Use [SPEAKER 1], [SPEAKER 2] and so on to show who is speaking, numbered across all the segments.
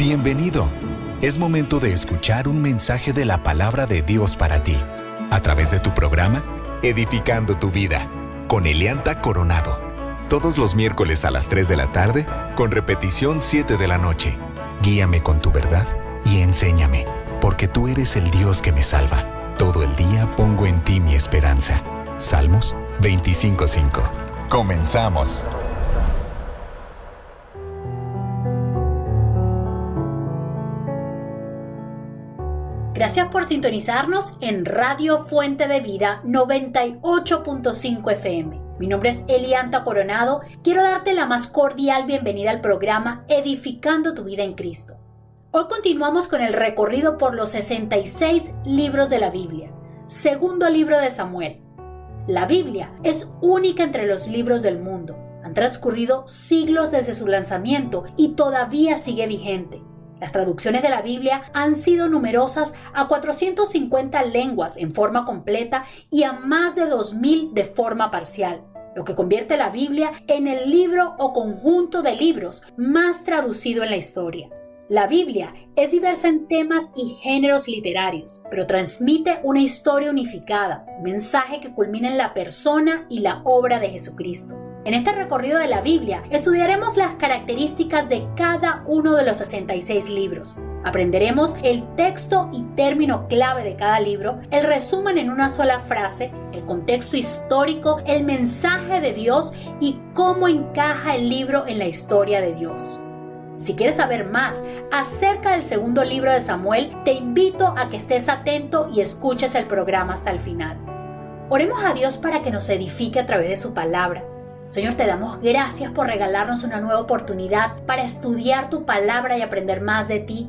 [SPEAKER 1] Bienvenido. Es momento de escuchar un mensaje de la palabra de Dios para ti, a través de tu programa Edificando tu Vida, con Elianta Coronado. Todos los miércoles a las 3 de la tarde, con repetición 7 de la noche. Guíame con tu verdad y enséñame, porque tú eres el Dios que me salva. Todo el día pongo en ti mi esperanza. Salmos 25:5. Comenzamos.
[SPEAKER 2] Gracias por sintonizarnos en Radio Fuente de Vida 98.5 FM. Mi nombre es Elianta Coronado. Quiero darte la más cordial bienvenida al programa Edificando tu Vida en Cristo. Hoy continuamos con el recorrido por los 66 libros de la Biblia. Segundo libro de Samuel. La Biblia es única entre los libros del mundo. Han transcurrido siglos desde su lanzamiento y todavía sigue vigente. Las traducciones de la Biblia han sido numerosas a 450 lenguas en forma completa y a más de 2000 de forma parcial, lo que convierte la Biblia en el libro o conjunto de libros más traducido en la historia. La Biblia es diversa en temas y géneros literarios, pero transmite una historia unificada, un mensaje que culmina en la persona y la obra de Jesucristo. En este recorrido de la Biblia estudiaremos las características de cada uno de los 66 libros. Aprenderemos el texto y término clave de cada libro, el resumen en una sola frase, el contexto histórico, el mensaje de Dios y cómo encaja el libro en la historia de Dios. Si quieres saber más acerca del segundo libro de Samuel, te invito a que estés atento y escuches el programa hasta el final. Oremos a Dios para que nos edifique a través de su palabra. Señor, te damos gracias por regalarnos una nueva oportunidad para estudiar tu palabra y aprender más de ti.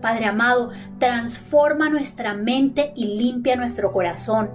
[SPEAKER 2] Padre amado, transforma nuestra mente y limpia nuestro corazón.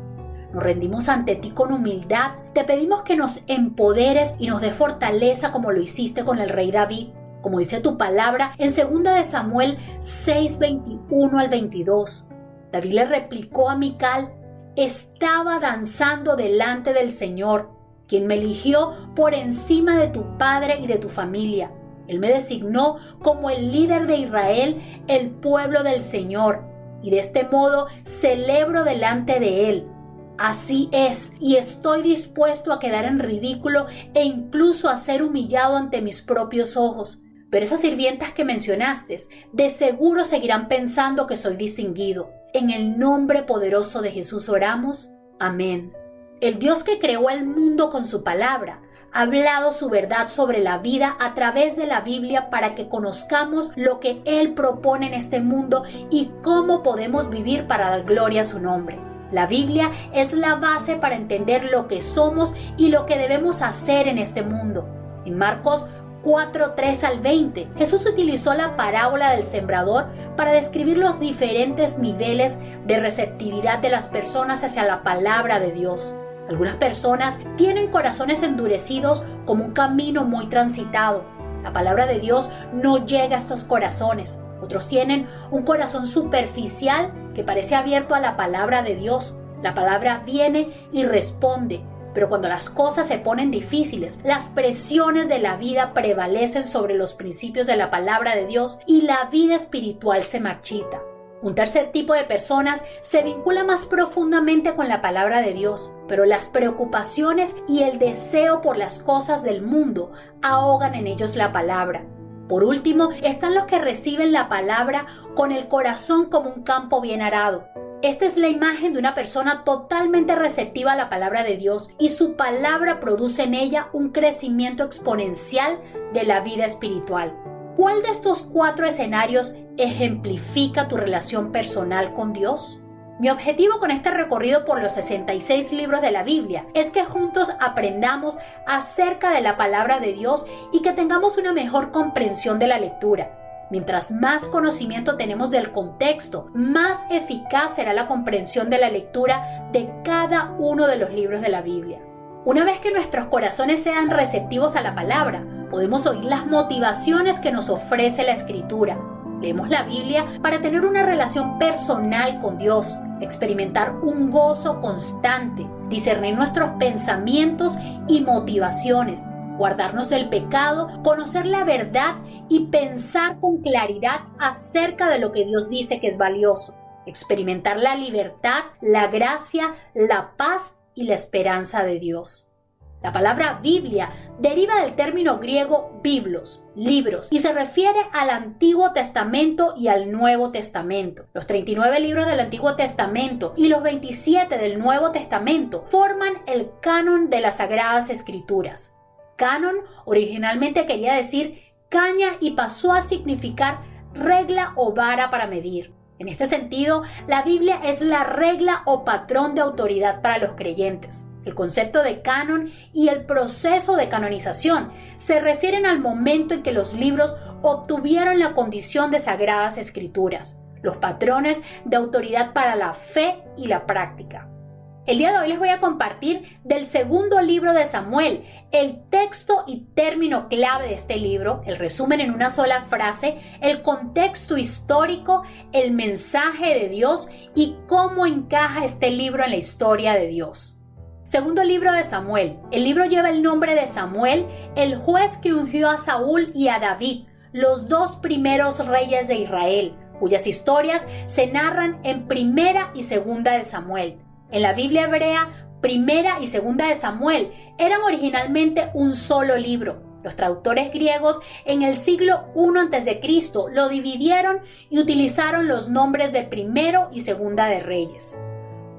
[SPEAKER 2] Nos rendimos ante ti con humildad. Te pedimos que nos empoderes y nos des fortaleza como lo hiciste con el rey David. Como dice tu palabra en 2 de Samuel 6:21 al 22. David le replicó a Mical: estaba danzando delante del Señor, quien me eligió por encima de tu padre y de tu familia. Él me designó como el líder de Israel, el pueblo del Señor, y de este modo celebro delante de Él. Así es, y estoy dispuesto a quedar en ridículo e incluso a ser humillado ante mis propios ojos. Pero esas sirvientas que mencionaste, de seguro seguirán pensando que soy distinguido. En el nombre poderoso de Jesús oramos. Amén. El Dios que creó el mundo con su palabra ha hablado su verdad sobre la vida a través de la Biblia para que conozcamos lo que Él propone en este mundo y cómo podemos vivir para dar gloria a su nombre. La Biblia es la base para entender lo que somos y lo que debemos hacer en este mundo. En Marcos 4:3 al 20, Jesús utilizó la parábola del sembrador para describir los diferentes niveles de receptividad de las personas hacia la palabra de Dios. Algunas personas tienen corazones endurecidos como un camino muy transitado. La palabra de Dios no llega a estos corazones. Otros tienen un corazón superficial que parece abierto a la palabra de Dios. La palabra viene y responde, pero cuando las cosas se ponen difíciles, las presiones de la vida prevalecen sobre los principios de la palabra de Dios y la vida espiritual se marchita. Un tercer tipo de personas se vincula más profundamente con la palabra de Dios, pero las preocupaciones y el deseo por las cosas del mundo ahogan en ellos la palabra. Por último, están los que reciben la palabra con el corazón como un campo bien arado. Esta es la imagen de una persona totalmente receptiva a la palabra de Dios y su palabra produce en ella un crecimiento exponencial de la vida espiritual. ¿Cuál de estos 4 escenarios ejemplifica tu relación personal con Dios? Mi objetivo con este recorrido por los 66 libros de la Biblia es que juntos aprendamos acerca de la palabra de Dios y que tengamos una mejor comprensión de la lectura. Mientras más conocimiento tenemos del contexto, más eficaz será la comprensión de la lectura de cada uno de los libros de la Biblia. Una vez que nuestros corazones sean receptivos a la palabra, podemos oír las motivaciones que nos ofrece la Escritura. Leemos la Biblia para tener una relación personal con Dios, experimentar un gozo constante, discernir nuestros pensamientos y motivaciones, guardarnos del pecado, conocer la verdad y pensar con claridad acerca de lo que Dios dice que es valioso, experimentar la libertad, la gracia, la paz y la esperanza de Dios. La palabra Biblia deriva del término griego biblos, libros, y se refiere al Antiguo Testamento y al Nuevo Testamento. Los 39 libros del Antiguo Testamento y los 27 del Nuevo Testamento forman el canon de las Sagradas Escrituras. Canon originalmente quería decir caña y pasó a significar regla o vara para medir. En este sentido, la Biblia es la regla o patrón de autoridad para los creyentes. El concepto de canon y el proceso de canonización se refieren al momento en que los libros obtuvieron la condición de sagradas escrituras, los patrones de autoridad para la fe y la práctica. El día de hoy les voy a compartir del segundo libro de Samuel, el texto y término clave de este libro, el resumen en una sola frase, el contexto histórico, el mensaje de Dios y cómo encaja este libro en la historia de Dios. Segundo libro de Samuel. El libro lleva el nombre de Samuel, el juez que ungió a Saúl y a David, los dos primeros reyes de Israel, cuyas historias se narran en Primera y Segunda de Samuel. En la Biblia hebrea, Primera y Segunda de Samuel eran originalmente un solo libro. Los traductores griegos en el siglo I a.C. lo dividieron y utilizaron los nombres de Primero y Segunda de Reyes.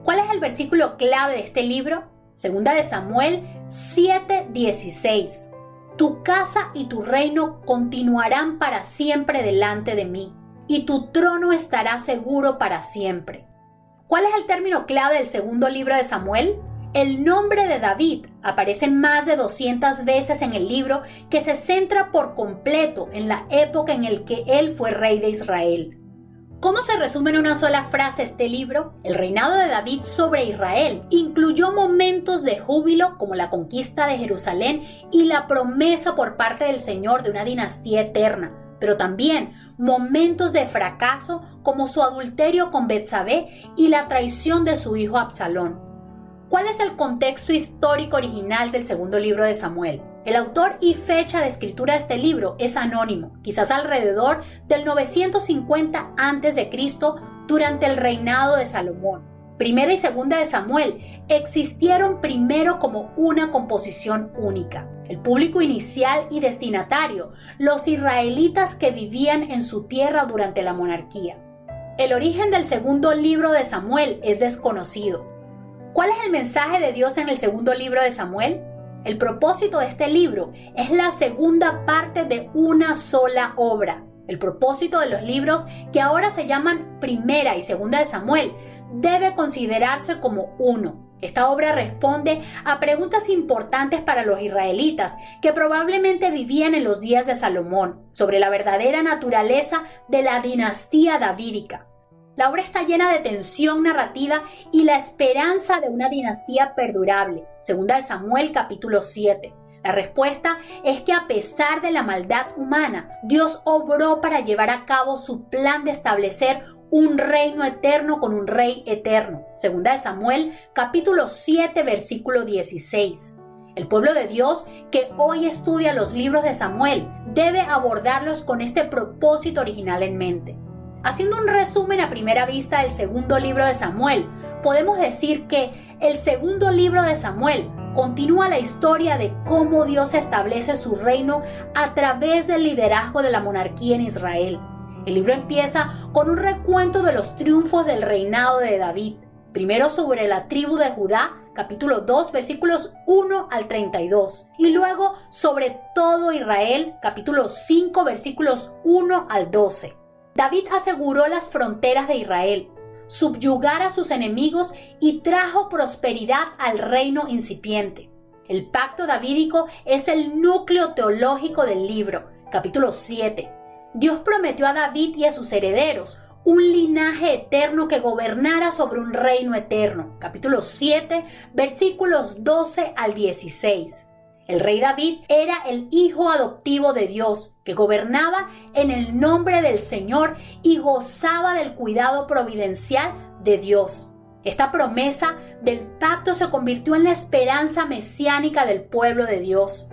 [SPEAKER 2] ¿Cuál es el versículo clave de este libro? Segunda de Samuel 7:16. Tu casa y tu reino continuarán para siempre delante de mí, y tu trono estará seguro para siempre. ¿Cuál es el término clave del segundo libro de Samuel? El nombre de David aparece más de 200 veces en el libro, que se centra por completo en la época en la que él fue rey de Israel. ¿Cómo se resume en una sola frase este libro? El reinado de David sobre Israel incluyó momentos de júbilo como la conquista de Jerusalén y la promesa por parte del Señor de una dinastía eterna, pero también momentos de fracaso como su adulterio con Betsabé y la traición de su hijo Absalón. ¿Cuál es el contexto histórico original del segundo libro de Samuel? El autor y fecha de escritura de este libro es anónimo, quizás alrededor del 950 a.C. durante el reinado de Salomón. Primera y Segunda de Samuel existieron primero como una composición única. El público inicial y destinatario, los israelitas que vivían en su tierra durante la monarquía. El origen del segundo libro de Samuel es desconocido. ¿Cuál es el mensaje de Dios en el segundo libro de Samuel? El propósito de este libro es la segunda parte de una sola obra. El propósito de los libros, que ahora se llaman Primera y Segunda de Samuel, debe considerarse como uno. Esta obra responde a preguntas importantes para los israelitas que probablemente vivían en los días de Salomón, sobre la verdadera naturaleza de la dinastía davídica. La obra está llena de tensión narrativa y la esperanza de una dinastía perdurable. Segunda de Samuel capítulo 7. La respuesta es que a pesar de la maldad humana, Dios obró para llevar a cabo su plan de establecer un reino eterno con un rey eterno. Segunda de Samuel capítulo 7 versículo 16. El pueblo de Dios que hoy estudia los libros de Samuel debe abordarlos con este propósito original en mente. Haciendo un resumen a primera vista del segundo libro de Samuel, podemos decir que el segundo libro de Samuel continúa la historia de cómo Dios establece su reino a través del liderazgo de la monarquía en Israel. El libro empieza con un recuento de los triunfos del reinado de David, primero sobre la tribu de Judá, capítulo 2, versículos 1 al 32, y luego sobre todo Israel, capítulo 5, versículos 1 al 12. David aseguró las fronteras de Israel, subyugar a sus enemigos y trajo prosperidad al reino incipiente. El pacto davídico es el núcleo teológico del libro, capítulo 7. Dios prometió a David y a sus herederos un linaje eterno que gobernara sobre un reino eterno, capítulo 7, versículos 12 al 16. El rey David era el hijo adoptivo de Dios, que gobernaba en el nombre del Señor y gozaba del cuidado providencial de Dios. Esta promesa del pacto se convirtió en la esperanza mesiánica del pueblo de Dios.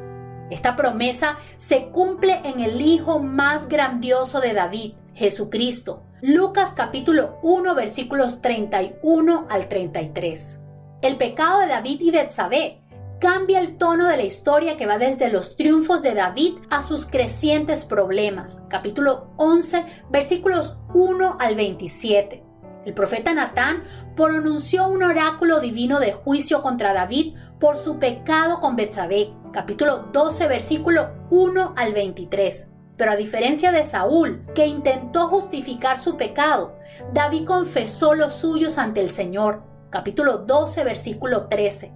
[SPEAKER 2] Esta promesa se cumple en el hijo más grandioso de David, Jesucristo. Lucas capítulo 1 versículos 31 al 33. El pecado de David y Betsabé cambia el tono de la historia que va desde los triunfos de David a sus crecientes problemas. Capítulo 11 versículos 1 al 27. El profeta Natán pronunció un oráculo divino de juicio contra David por su pecado con Betsabé. Capítulo 12 versículo 1 al 23. Pero a diferencia de Saúl, que intentó justificar su pecado, David confesó los suyos ante el Señor. Capítulo 12 versículo 13.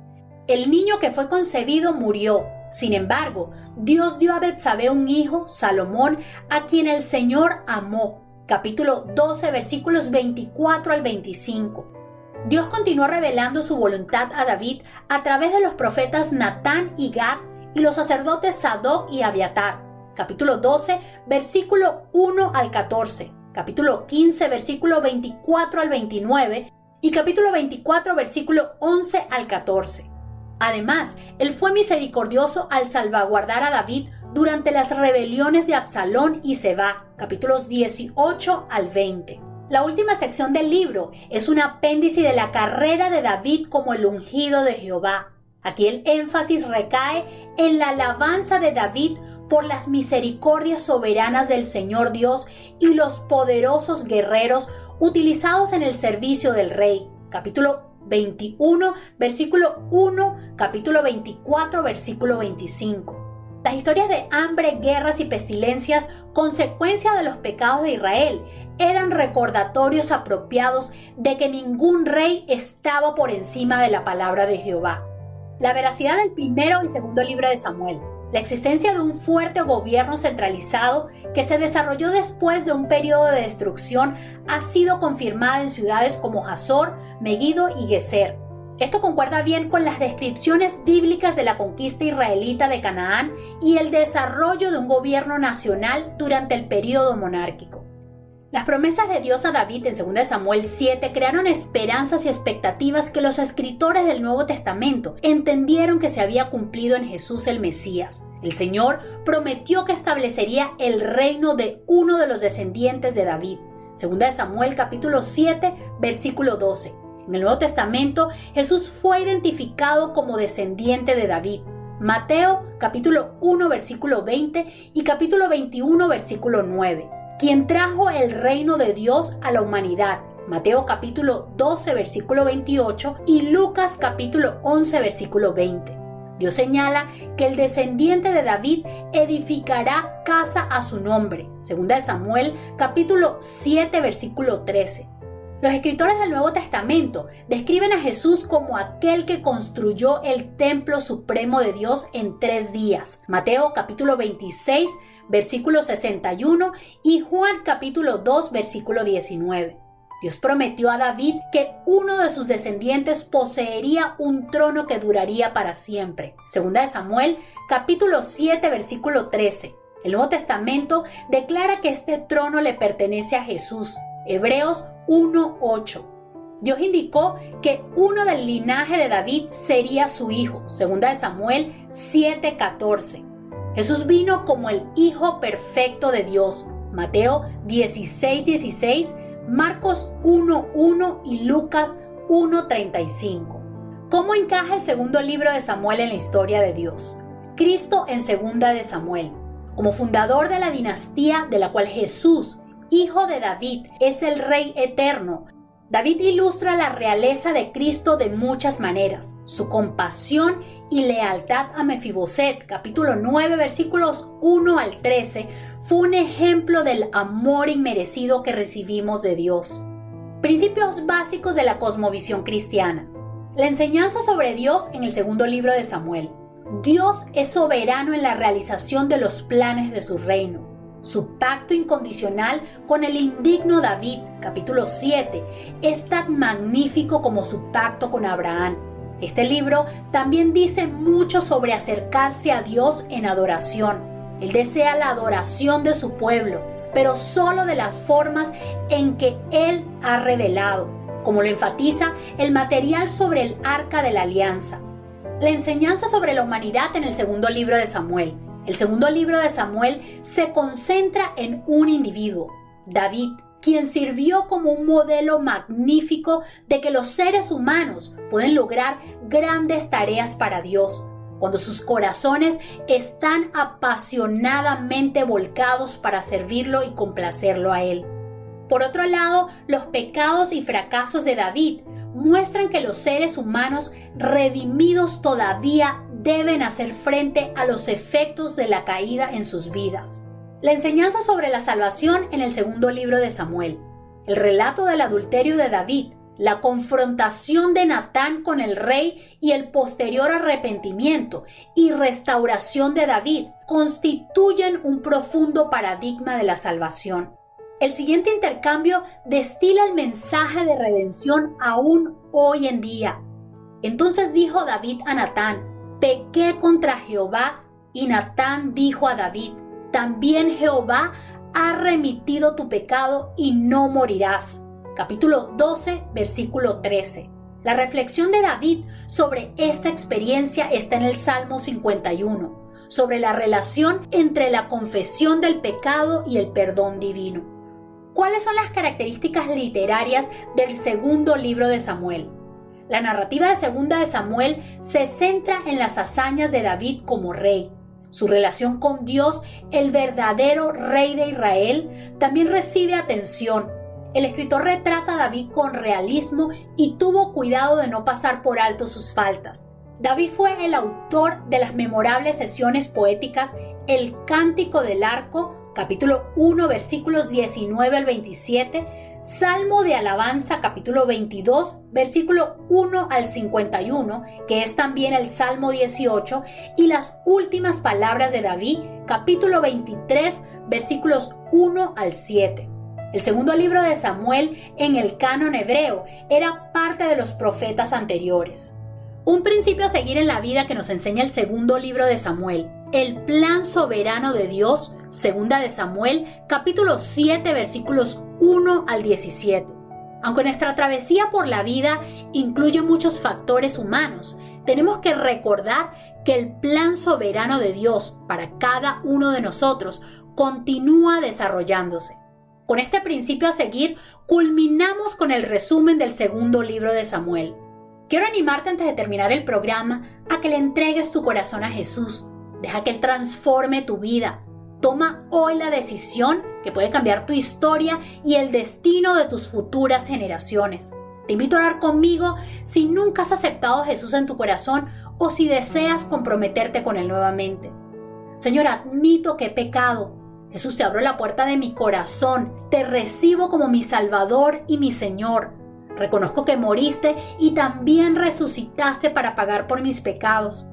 [SPEAKER 2] El niño que fue concebido murió. Sin embargo, Dios dio a Betsabé un hijo, Salomón, a quien el Señor amó. Capítulo 12 versículos 24 al 25. Dios continuó revelando su voluntad a David a través de los profetas Natán y Gad y los sacerdotes Sadoc y Abiatar. Capítulo 12 versículo 1 al 14. Capítulo 15 versículo 24 al 29 y capítulo 24 versículo 11 al 14. Además, él fue misericordioso al salvaguardar a David durante las rebeliones de Absalón y Sebá, capítulos 18 al 20. La última sección del libro es un apéndice de la carrera de David como el ungido de Jehová. Aquí el énfasis recae en la alabanza de David por las misericordias soberanas del Señor Dios y los poderosos guerreros utilizados en el servicio del rey. Capítulo 21, versículo 1, capítulo 24, versículo 25. Las historias de hambre, guerras y pestilencias, consecuencia de los pecados de Israel, eran recordatorios apropiados de que ningún rey estaba por encima de la palabra de Jehová. La veracidad del primero y segundo libro de Samuel. La existencia de un fuerte gobierno centralizado que se desarrolló después de un periodo de destrucción ha sido confirmada en ciudades como Hazor, Megiddo y Geser. Esto concuerda bien con las descripciones bíblicas de la conquista israelita de Canaán y el desarrollo de un gobierno nacional durante el periodo monárquico. Las promesas de Dios a David en 2 Samuel 7 crearon esperanzas y expectativas que los escritores del Nuevo Testamento entendieron que se había cumplido en Jesús el Mesías. El Señor prometió que establecería el reino de uno de los descendientes de David. 2 Samuel capítulo 7 versículo 12. En el Nuevo Testamento, Jesús fue identificado como descendiente de David. Mateo capítulo 1 versículo 20 y capítulo 21 versículo 9. Quien trajo el reino de Dios a la humanidad. Mateo capítulo 12 versículo 28 y Lucas capítulo 11 versículo 20. Dios señala que el descendiente de David edificará casa a su nombre. 2 Samuel capítulo 7 versículo 13. Los escritores del Nuevo Testamento describen a Jesús como aquel que construyó el templo supremo de Dios en 3 días. Mateo capítulo 26 versículo 61 y Juan capítulo 2 versículo 19. Dios prometió a David que uno de sus descendientes poseería un trono que duraría para siempre. 2 Samuel capítulo 7 versículo 13. El Nuevo Testamento declara que este trono le pertenece a Jesús. Hebreos 1:8. Dios indicó que uno del linaje de David sería su hijo. 2 Samuel 7:14. Jesús vino como el Hijo perfecto de Dios. Mateo 16:16, Marcos 1:1 y Lucas 1:35. ¿Cómo encaja el segundo libro de Samuel en la historia de Dios? Cristo en 2 de Samuel. Como fundador de la dinastía de la cual Jesús, hijo de David, es el Rey eterno, David ilustra la realeza de Cristo de muchas maneras. Su compasión y lealtad a Mefiboset, capítulo 9, versículos 1 al 13, fue un ejemplo del amor inmerecido que recibimos de Dios. Principios básicos de la cosmovisión cristiana. La enseñanza sobre Dios en el segundo libro de Samuel. Dios es soberano en la realización de los planes de su reino. Su pacto incondicional con el indigno David, capítulo 7, es tan magnífico como su pacto con Abraham. Este libro también dice mucho sobre acercarse a Dios en adoración. Él desea la adoración de su pueblo, pero solo de las formas en que Él ha revelado, como lo enfatiza el material sobre el Arca de la Alianza. La enseñanza sobre la humanidad en el segundo libro de Samuel. El segundo libro de Samuel se concentra en un individuo, David, quien sirvió como un modelo magnífico de que los seres humanos pueden lograr grandes tareas para Dios, cuando sus corazones están apasionadamente volcados para servirlo y complacerlo a Él. Por otro lado, los pecados y fracasos de David muestran que los seres humanos redimidos todavía deben hacer frente a los efectos de la caída en sus vidas. La enseñanza sobre la salvación en el segundo libro de Samuel. El relato del adulterio de David, la confrontación de Natán con el rey y el posterior arrepentimiento y restauración de David constituyen un profundo paradigma de la salvación. El siguiente intercambio destila el mensaje de redención aún hoy en día. Entonces dijo David a Natán: pequé contra Jehová, y Natán dijo a David: también Jehová ha remitido tu pecado y no morirás. Capítulo 12, versículo 13. La reflexión de David sobre esta experiencia está en el Salmo 51, sobre la relación entre la confesión del pecado y el perdón divino. ¿Cuáles son las características literarias del segundo libro de Samuel? La narrativa de segunda de Samuel se centra en las hazañas de David como rey. Su relación con Dios, el verdadero rey de Israel, también recibe atención. El escritor retrata a David con realismo y tuvo cuidado de no pasar por alto sus faltas. David fue el autor de las memorables sesiones poéticas El Cántico del Arco, capítulo 1, versículos 19 al 27, Salmo de Alabanza, capítulo 22, versículo 1 al 51, que es también el Salmo 18, y las últimas palabras de David, capítulo 23, versículos 1 al 7. El segundo libro de Samuel en el canon hebreo era parte de los profetas anteriores. Un principio a seguir en la vida que nos enseña el segundo libro de Samuel, el plan soberano de Dios, segunda de Samuel, capítulo 7, versículos 1 al 17. Aunque nuestra travesía por la vida incluye muchos factores humanos, tenemos que recordar que el plan soberano de Dios para cada uno de nosotros continúa desarrollándose. Con este principio a seguir, culminamos con el resumen del segundo libro de Samuel. Quiero animarte antes de terminar el programa a que le entregues tu corazón a Jesús. Deja que Él transforme tu vida. Toma hoy la decisión que puede cambiar tu historia y el destino de tus futuras generaciones. Te invito a orar conmigo si nunca has aceptado a Jesús en tu corazón o si deseas comprometerte con Él nuevamente. Señor, admito que he pecado. Jesús, te abro la puerta de mi corazón. Te recibo como mi Salvador y mi Señor. Reconozco que moriste y también resucitaste para pagar por mis pecados.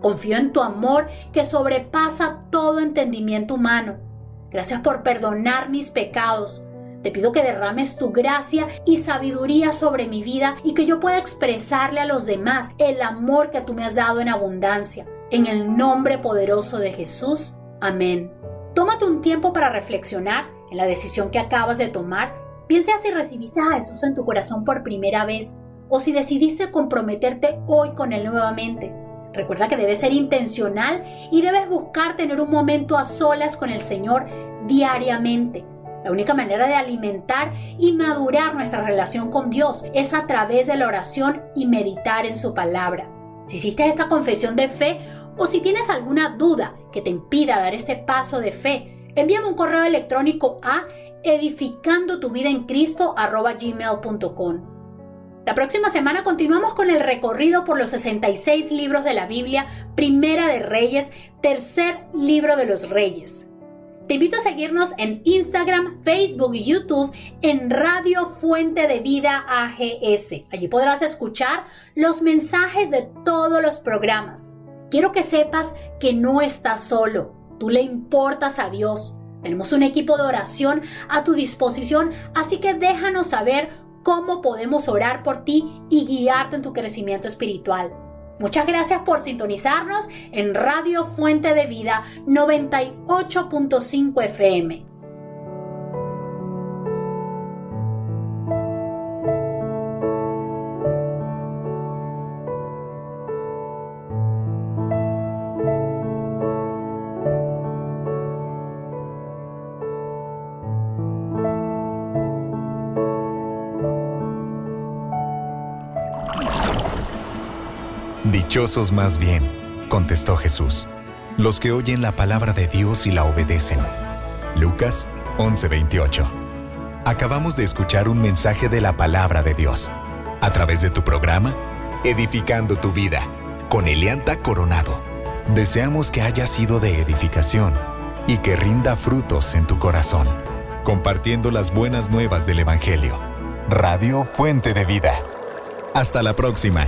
[SPEAKER 2] Confío en tu amor que sobrepasa todo entendimiento humano. Gracias por perdonar mis pecados. Te pido que derrames tu gracia y sabiduría sobre mi vida y que yo pueda expresarle a los demás el amor que tú me has dado en abundancia. En el nombre poderoso de Jesús. Amén. Tómate un tiempo para reflexionar en la decisión que acabas de tomar. Piensa si recibiste a Jesús en tu corazón por primera vez o si decidiste comprometerte hoy con Él nuevamente. Recuerda que debes ser intencional y debes buscar tener un momento a solas con el Señor diariamente. La única manera de alimentar y madurar nuestra relación con Dios es a través de la oración y meditar en su palabra. Si hiciste esta confesión de fe o si tienes alguna duda que te impida dar este paso de fe, envíame un correo electrónico a edificandotuvidaencristo@gmail.com. La próxima semana continuamos con el recorrido por los 66 libros de la Biblia, Primera de Reyes, tercer libro de los Reyes. Te invito a seguirnos en Instagram, Facebook y YouTube en Radio Fuente de Vida AGS. Allí podrás escuchar los mensajes de todos los programas. Quiero que sepas que no estás solo. Tú le importas a Dios. Tenemos un equipo de oración a tu disposición, así que déjanos saber cómo podemos orar por ti y guiarte en tu crecimiento espiritual. Muchas gracias por sintonizarnos en Radio Fuente de Vida 98.5 FM.
[SPEAKER 1] Dichosos más bien, contestó Jesús, los que oyen la palabra de Dios y la obedecen. Lucas 11:28. Acabamos de escuchar un mensaje de la palabra de Dios, a través de tu programa, Edificando tu Vida, con Elianta Coronado. Deseamos que haya sido de edificación y que rinda frutos en tu corazón, compartiendo las buenas nuevas del Evangelio. Radio Fuente de Vida. Hasta la próxima.